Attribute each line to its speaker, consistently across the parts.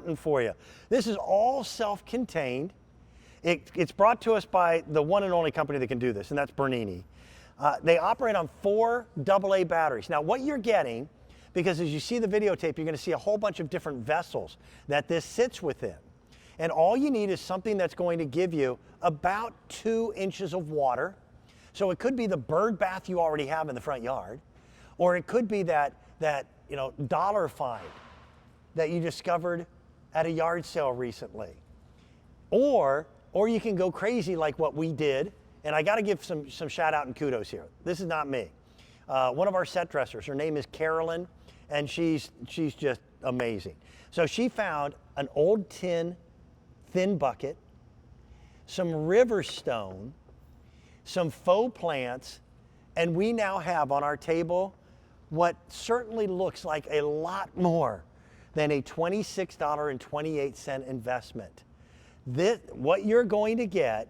Speaker 1: fountain for you. This is all self-contained. It's brought to us by the one and only company that can do this, and that's Bernini. They operate on 4 AA batteries. Now what you're getting, because as you see the videotape, you're going to see a whole bunch of different vessels that this sits within. And all you need is something that's going to give you about 2 inches of water. So it could be the bird bath you already have in the front yard, or it could be that dollar find that you discovered at a yard sale recently. Or you can go crazy like what we did, and I got to give some shout out and kudos here. This is not me. One of our set dressers, her name is Carolyn, and she's just amazing. So she found an old tin thin bucket, some river stone, some faux plants, and we now have on our table what certainly looks like a lot more than a $26.28 investment. What you're going to get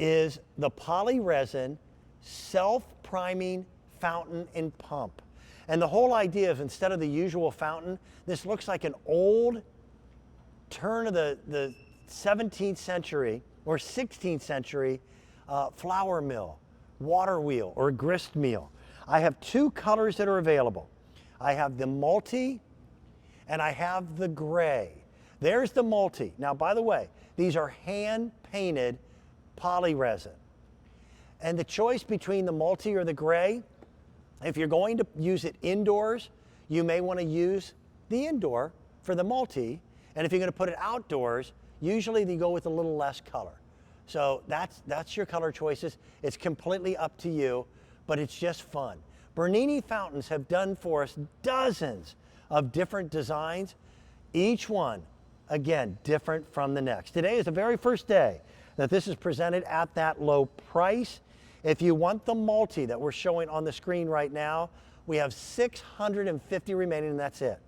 Speaker 1: is the poly resin self-priming fountain and pump. And the whole idea is, instead of the usual fountain, this looks like an old turn of the 17th century or 16th century flour mill, water wheel, or grist mill. I have 2 colors that are available. I have the multi and I have the gray. There's the multi. Now, by the way, these are hand-painted poly resin. And the choice between the multi or the gray, if you're going to use it indoors, you may want to use the indoor for the multi. And if you're going to put it outdoors, usually they go with a little less color. So that's your color choices. It's completely up to you, but it's just fun. Bernini fountains have done for us dozens of different designs, each one, again, different from the next. Today is the very first day that this is presented at that low price. If you want the multi that we're showing on the screen right now, we have 650 remaining, and that's it.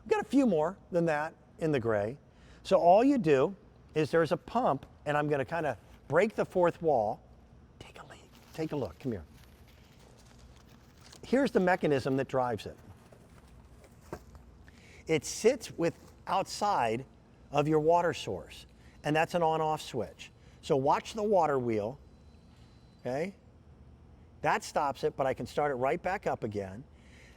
Speaker 1: We've got a few more than that in the gray. So all you do is there's a pump, and I'm going to kind of break the 4th wall. Take a look, come here. Here's the mechanism that drives it. It sits outside of your water source, and that's an on-off switch. So watch the water wheel, okay? That stops it, but I can start it right back up again.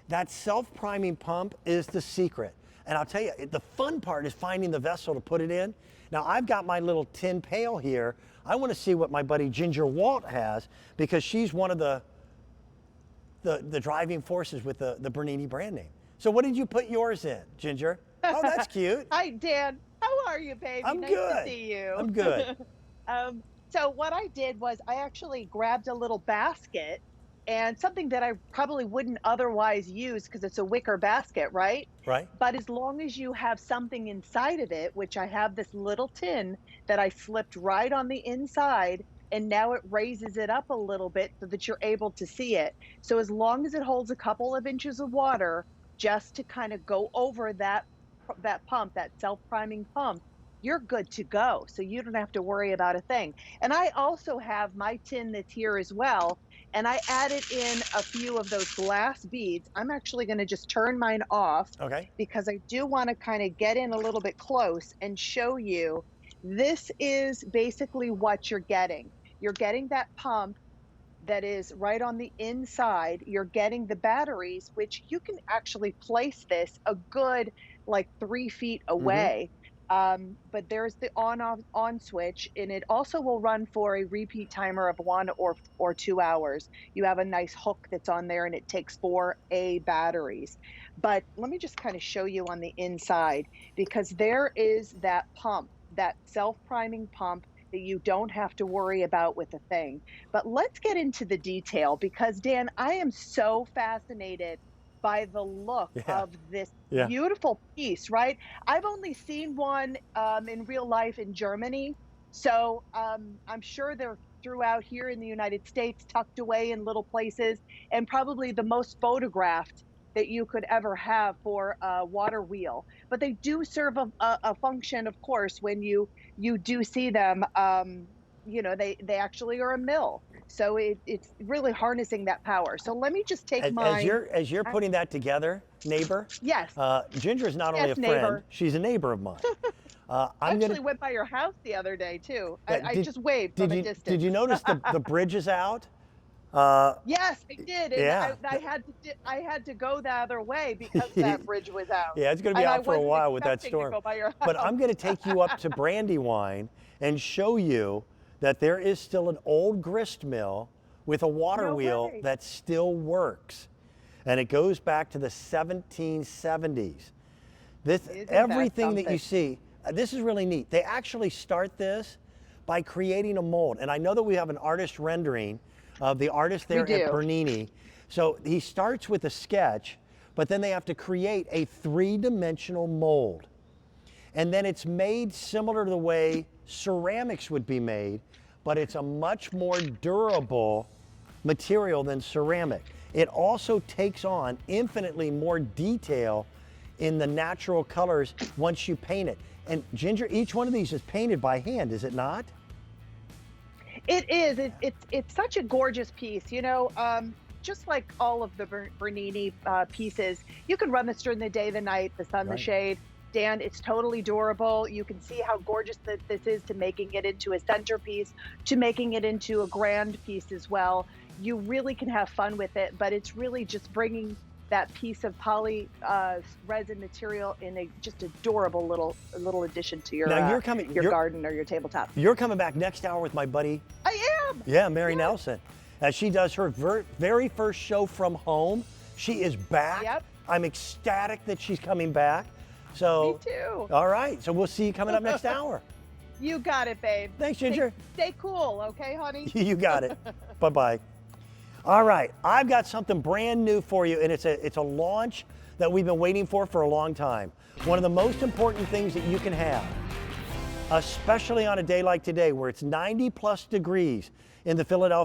Speaker 1: That self-priming pump is the secret. And I'll tell you, the fun part is finding the vessel to put it in. Now, I've got my little tin pail here. I want to see what my buddy Ginger Walt has, because she's one of the driving forces with the Bernini brand name. So what did you put yours in, Ginger? Oh, that's cute.
Speaker 2: Hi, Dan. How are you, baby?
Speaker 1: I'm
Speaker 2: nice
Speaker 1: good.
Speaker 2: to see you.
Speaker 1: I'm good.
Speaker 2: So what I did was I actually grabbed a little basket, and something that I probably wouldn't otherwise use because it's a wicker basket, right?
Speaker 1: Right.
Speaker 2: But as long as you have something inside of it, which I have this little tin that I slipped right on the inside, and now it raises it up a little bit so that you're able to see it. So as long as it holds a couple of inches of water, just to kind of go over that pump, that self-priming pump, you're good to go. So you don't have to worry about a thing. And I also have my tin that's here as well, and I added in a few of those glass beads. I'm actually going to just turn mine off,
Speaker 1: Okay.
Speaker 2: because I do want to kind of get in a little bit close and show you. This is basically what you're getting. You're getting that pump that is right on the inside. You're getting the batteries, which you can actually place this a good like 3 feet away. But there's the on switch, and it also will run for a repeat timer of 1 or 2 hours. You have a nice hook that's on there, and it takes 4A batteries. But let me just kind of show you on the inside, because there is that pump, that self-priming pump that you don't have to worry about with a thing. But let's get into the detail, because Dan, I am so fascinated by the look of this beautiful piece, right? I've only seen one in real life in Germany. So I'm sure they're throughout here in the United States, tucked away in little places, and probably the most photographed that you could ever have for a water wheel. But they do serve a function, of course, when you do see them. You know, they actually are a mill. So it's really harnessing that power. So let me just take mine.
Speaker 1: As you're putting that together, neighbor,
Speaker 2: Yes,
Speaker 1: Ginger is not only
Speaker 2: yes,
Speaker 1: a friend,
Speaker 2: neighbor.
Speaker 1: she's a neighbor of mine.
Speaker 2: I
Speaker 1: I'm gonna.
Speaker 2: actually went by your house the other day too.
Speaker 1: Yeah,
Speaker 2: I just waved from a
Speaker 1: did
Speaker 2: distance.
Speaker 1: you notice the bridge is out?
Speaker 2: Yes, I did, and
Speaker 1: Yeah.
Speaker 2: I had to go the other way because that bridge was out,
Speaker 1: Yeah, it's going to be
Speaker 2: and I
Speaker 1: out for a
Speaker 2: wasn't
Speaker 1: while with that
Speaker 2: expecting to
Speaker 1: storm.
Speaker 2: go by your
Speaker 1: But
Speaker 2: house.
Speaker 1: I'm going to take you up to Brandywine and show you that there is still an old grist mill with a water
Speaker 2: No
Speaker 1: wheel
Speaker 2: way.
Speaker 1: that still works. And it goes back to the 1770s.
Speaker 2: Isn't that
Speaker 1: Everything that you
Speaker 2: something?
Speaker 1: see, this is really neat. They actually start this by creating a mold. And I know that we have an artist rendering of the artist there
Speaker 2: We
Speaker 1: at
Speaker 2: do.
Speaker 1: Bernini. So he starts with a sketch, but then they have to create a three-dimensional mold. And then it's made similar to the way ceramics would be made, but it's a much more durable material than ceramic. It also takes on infinitely more detail in the natural colors once you paint it. And Ginger, each one of these is painted by hand, is it not?
Speaker 2: It is. It's such a gorgeous piece. Just like all of the Bernini pieces, you can run this during the day, the night, the sun,
Speaker 1: Right.
Speaker 2: the shade. Dan, it's totally durable. You can see how gorgeous this is, to making it into a centerpiece, to making it into a grand piece as well. You really can have fun with it, but it's really just bringing that piece of poly resin material in just adorable little addition to your
Speaker 1: Now
Speaker 2: your garden or your tabletop.
Speaker 1: You're coming back next hour with my buddy,
Speaker 2: I am.
Speaker 1: yeah, Mary
Speaker 2: Yes.
Speaker 1: Nelson, as she does her very first show from home. She is back.
Speaker 2: Yep.
Speaker 1: I'm ecstatic that she's coming back. So,
Speaker 2: Me too.
Speaker 1: all right, so we'll see you coming up next hour.
Speaker 2: You got it, babe.
Speaker 1: Thanks, Ginger.
Speaker 2: Stay cool, okay, honey?
Speaker 1: You got it. Bye-bye. All right, I've got something brand new for you, and it's a launch that we've been waiting for a long time. One of the most important things that you can have, especially on a day like today where it's 90+ degrees in the Philadelphia